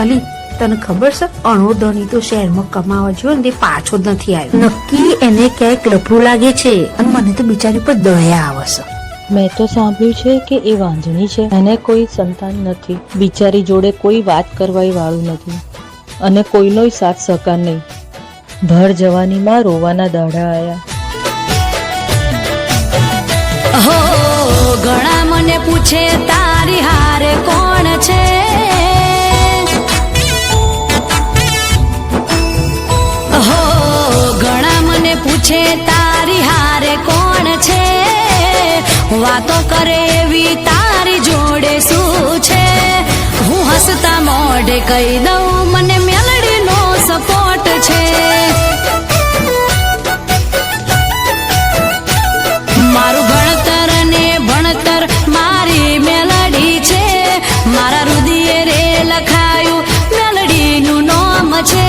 અલી તને ખબર છે અણોદની તો શહેરમાં કમાવા જોઈએ ને તે પાછો જ નથી આવ્યો. નક્કી એને ક્યાંક લફરું લાગે છે અને મને તો બિચારી પર દયા આવે છે. મેં તો સાંભળ્યું છે કે એ વાંજણી છે, એને કોઈ સંતાન નથી, બિચારી જોડે કોઈ વાત કરવાય વાળું નથી અને કોઈનો સાથ સહકાર નહીં. ભર જવાનીમાં રોવાના દાડા આયા. હો ઘણા મને પૂછે તારી હારે કોણ છે, હો ઘણા મને પૂછે તારી હારે કોણ છે, વાતો કરે એવી તારી જોડે શું છે. હું હસતા મોઢે કહી દઉં મને મેલડીનો સપોર્ટ છે. મારું ભણતર ને ભણતર મારી મેલડી છે, મારા રુદિયે રે લખાયું મેલડીનું નામ છે.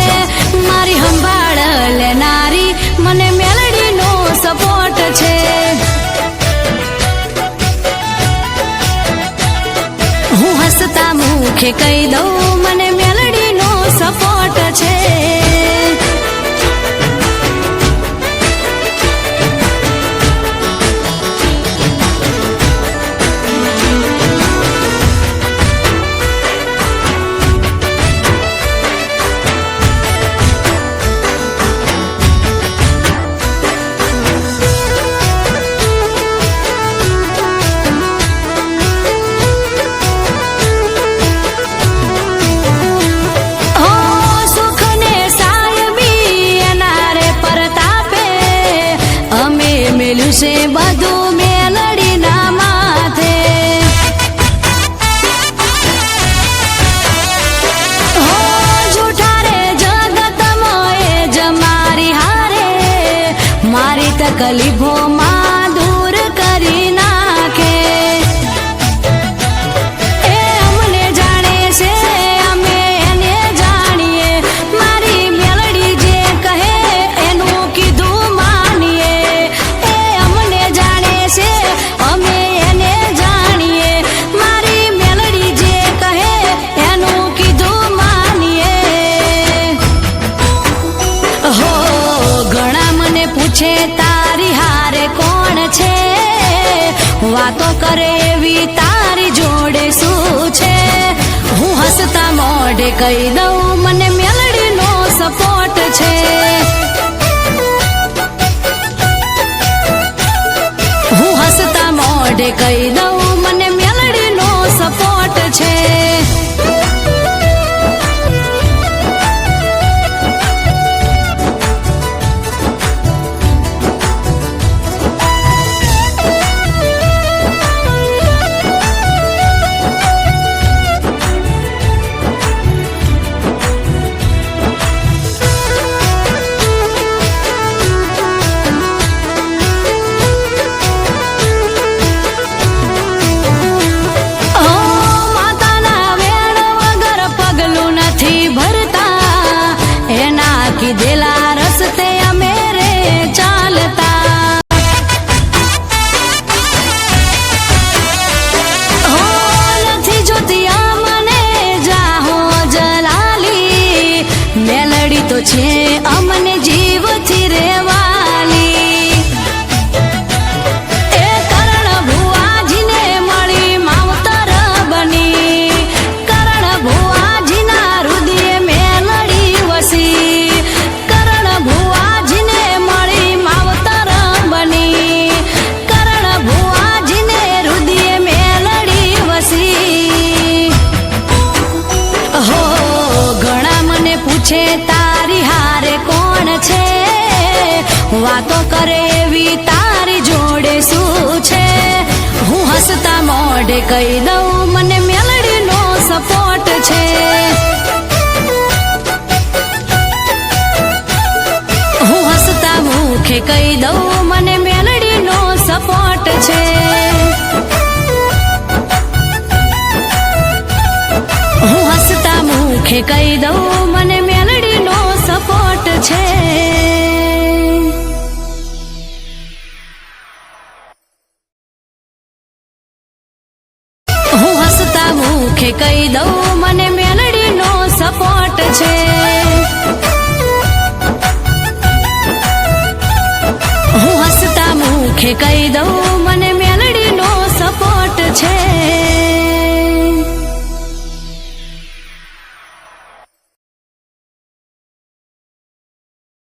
મારી સંભાળ લેનારી મને મેલડીનો સપોર્ટ છે. હું હસતા મુખે કહી દઉં મને મેલડીનો સપોર્ટ છે. છે બધું મેલડીના માથે, હો જૂઠા રે જગતમાં એ જ મારી હારે, મારી તકલીફોમાં દૂર કરી નાખે. એ અમને જાણે છે અમે એને જાણીએ, મારી મેલડી જે કહે એનું કીધું માનીએ. અમે એને જાણીએ, મારી મેલડી જે કહે એનું કીધું માનીએ. હો ઘણા મને પૂછે તારી હારે કોણ છે, વાતો કરે એવી તારી જોડે શું છે. હું હસતા મોઢે કહી દઉં મને મેલડીનો સપોર્ટ છે. હું હસતા મોઢે કહી દઉં મને મેલડીનો સપોર્ટ છે. કીધેલા રસ્તે અમે રે ચાલતા, હો નથી જોતી અમને જાહો જલાલી, મેલડી તો છે અમને જીવથી રેવાલી. એ કરણ ભુવાજીને મળી માવતર બની, કરણ ભુવાજીના રુદિયે મેલડી વસી. પૂછે તારી હારે કોણ છે, વાતો કરે એવી તારી જોડે શું છે. હું હસતા મોઢે કહી દઉં મને મેલડીનો સપોર્ટ છે. હું હસતા મુખે કહી દઉં મને મેલડીનો સપોર્ટ છે. હું હસતા મુખે કહી દઉં મને મેલડીનો સપોર્ટ છે. હું હસતા મુખે કહી દઉં મને મેલડીનો સપોર્ટ છે હું હસતા મુખે કહી દઉં